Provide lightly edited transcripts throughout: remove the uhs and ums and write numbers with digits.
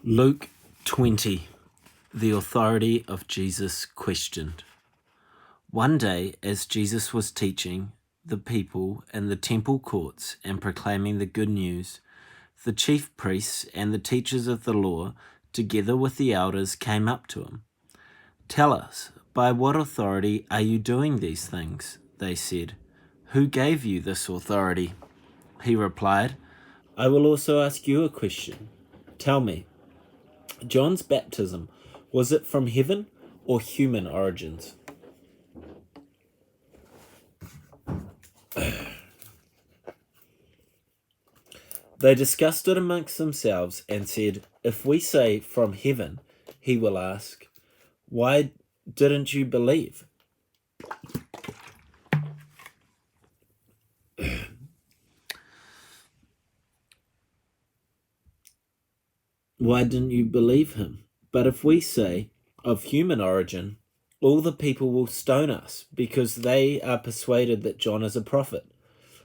Luke 20. The authority of Jesus questioned. One day, as Jesus was teaching the people in the temple courts and proclaiming the good news, the chief priests and the teachers of the law, together with the elders, came up to him. "Tell us, by what authority are you doing these things?" they said. "Who gave you this authority?" He replied, "I will also ask you a question. Tell me, John's baptism, was it from heaven or human origins?" They discussed it amongst themselves and said, "If we say from heaven," he will ask, "why didn't you believe?" Why didn't you believe him? But if we say of human origin, all the people will stone us because they are persuaded that John is a prophet.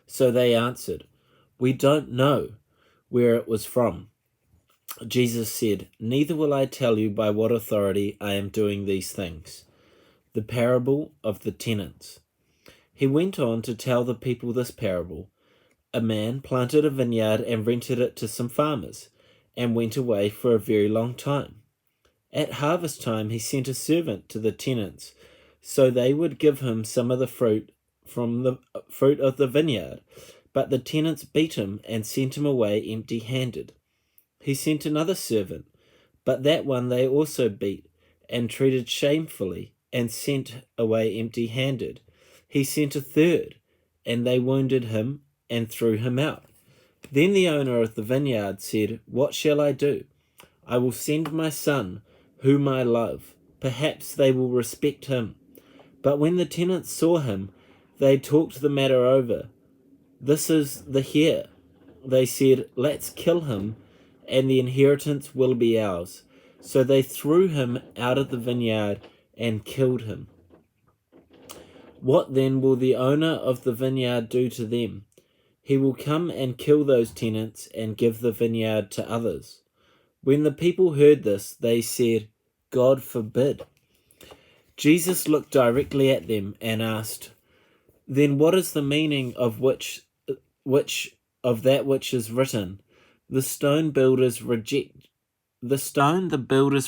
So they answered, "We don't know where it was from." Jesus said, "Neither will I tell you by what authority I am doing these things." The parable of the tenants. He went on to tell the people this parable. A man planted a vineyard and rented it to some farmers, and went away for a very long time. At harvest time he sent a servant to the tenants, so they would give him some of the fruit from the fruit of the vineyard. But the tenants beat him and sent him away empty-handed. He sent another servant, but that one they also beat and treated shamefully and sent away empty-handed. He sent a third, and they wounded him and threw him out. Then the owner of the vineyard said, "What shall I do? I will send my son, whom I love. Perhaps they will respect him." But when the tenants saw him, they talked the matter over. "This is the heir," they said. "Let's kill him, and the inheritance will be ours." So they threw him out of the vineyard and killed him. What then will the owner of the vineyard do to them? He will come and kill those tenants and give the vineyard to others. When the people heard this, they said, "God forbid." Jesus looked directly at them and asked, "Then what is the meaning of which of that which is written? The stone the builders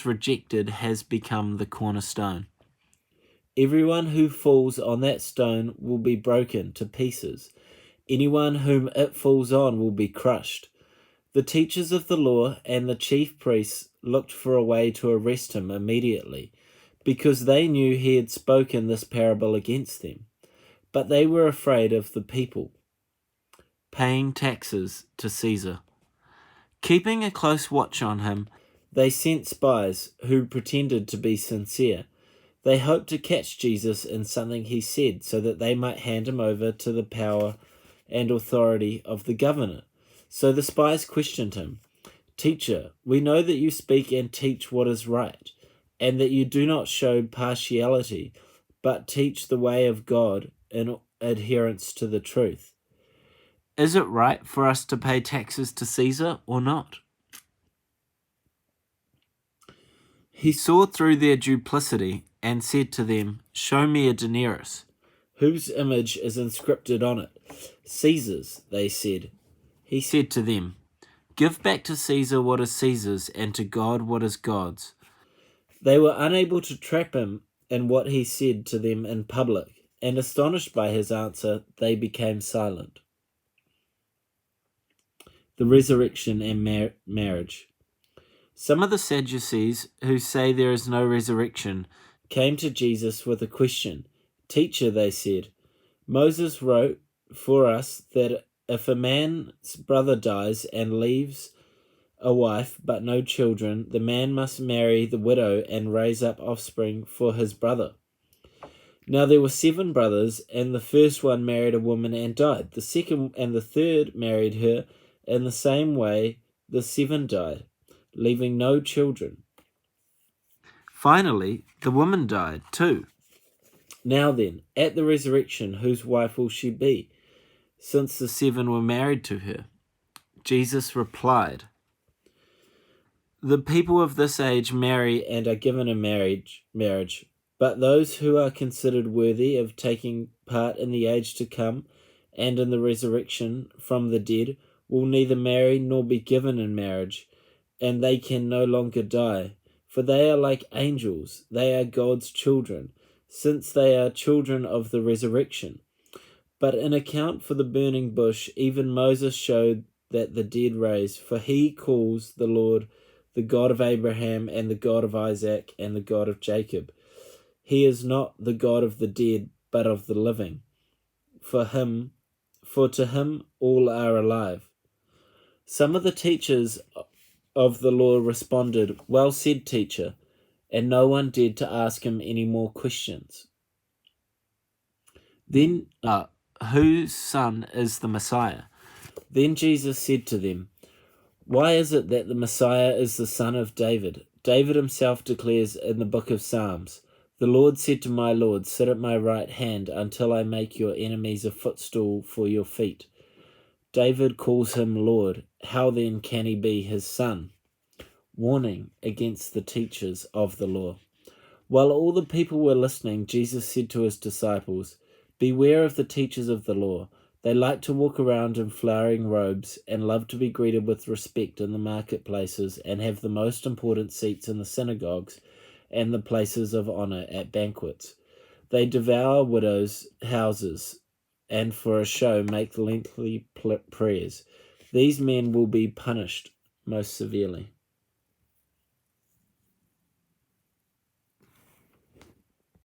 rejected has become the cornerstone. Everyone who falls on that stone will be broken to pieces. Anyone whom it falls on will be crushed." The teachers of the law and the chief priests looked for a way to arrest him immediately, because they knew he had spoken this parable against them. But they were afraid of the people. Paying taxes to Caesar. Keeping a close watch on him, they sent spies who pretended to be sincere. They hoped to catch Jesus in something he said so that they might hand him over to the power and authority of the governor. So the spies questioned him. "Teacher, we know that you speak and teach what is right, and that you do not show partiality, but teach the way of God in adherence to the truth. Is it right for us to pay taxes to Caesar or not?" He saw through their duplicity and said to them, "Show me a denarius. Whose image is inscripted on it?" "Caesar's," they said. He said to them, "Give back to Caesar what is Caesar's, and to God what is God's." They were unable to trap him in what he said to them in public, and astonished by his answer, they became silent. The resurrection and marriage. Some of the Sadducees, who say there is no resurrection, came to Jesus with a question. "Teacher," they said, "Moses wrote for us that if a man's brother dies and leaves a wife but no children, the man must marry the widow and raise up offspring for his brother. Now there were 7 brothers, and the first one married a woman and died. The second and the third married her. In the same way, the 7 died, leaving no children. Finally, the woman died too. Now then, at the resurrection, whose wife will she be, since the 7 were married to her?" Jesus replied, The people of this age marry and are given in marriage, but those who are considered worthy of taking part in the age to come and in the resurrection from the dead will neither marry nor be given in marriage, and they can no longer die, for they are like angels, they are God's children, since they are children of the resurrection. But in account for the burning bush, even Moses showed that the dead raise, for he calls the Lord the God of Abraham and the God of Isaac and the God of Jacob. He is not the God of the dead, but of the living. For to him all are alive. Some of the teachers of the law responded, "Well said, teacher," and no one dared to ask him any more questions. Then, whose son is the Messiah? Then Jesus said to them, "Why is it that the Messiah is the son of David? David himself declares in the book of Psalms, 'The Lord said to my Lord, sit at my right hand until I make your enemies a footstool for your feet.' David calls him Lord. How then can he be his son?" Warning against the teachers of the law. While all the people were listening, Jesus said to his disciples, "Beware of the teachers of the law. They like to walk around in flowing robes and love to be greeted with respect in the marketplaces and have the most important seats in the synagogues and the places of honor at banquets. They devour widows' houses and for a show make lengthy prayers. These men will be punished most severely."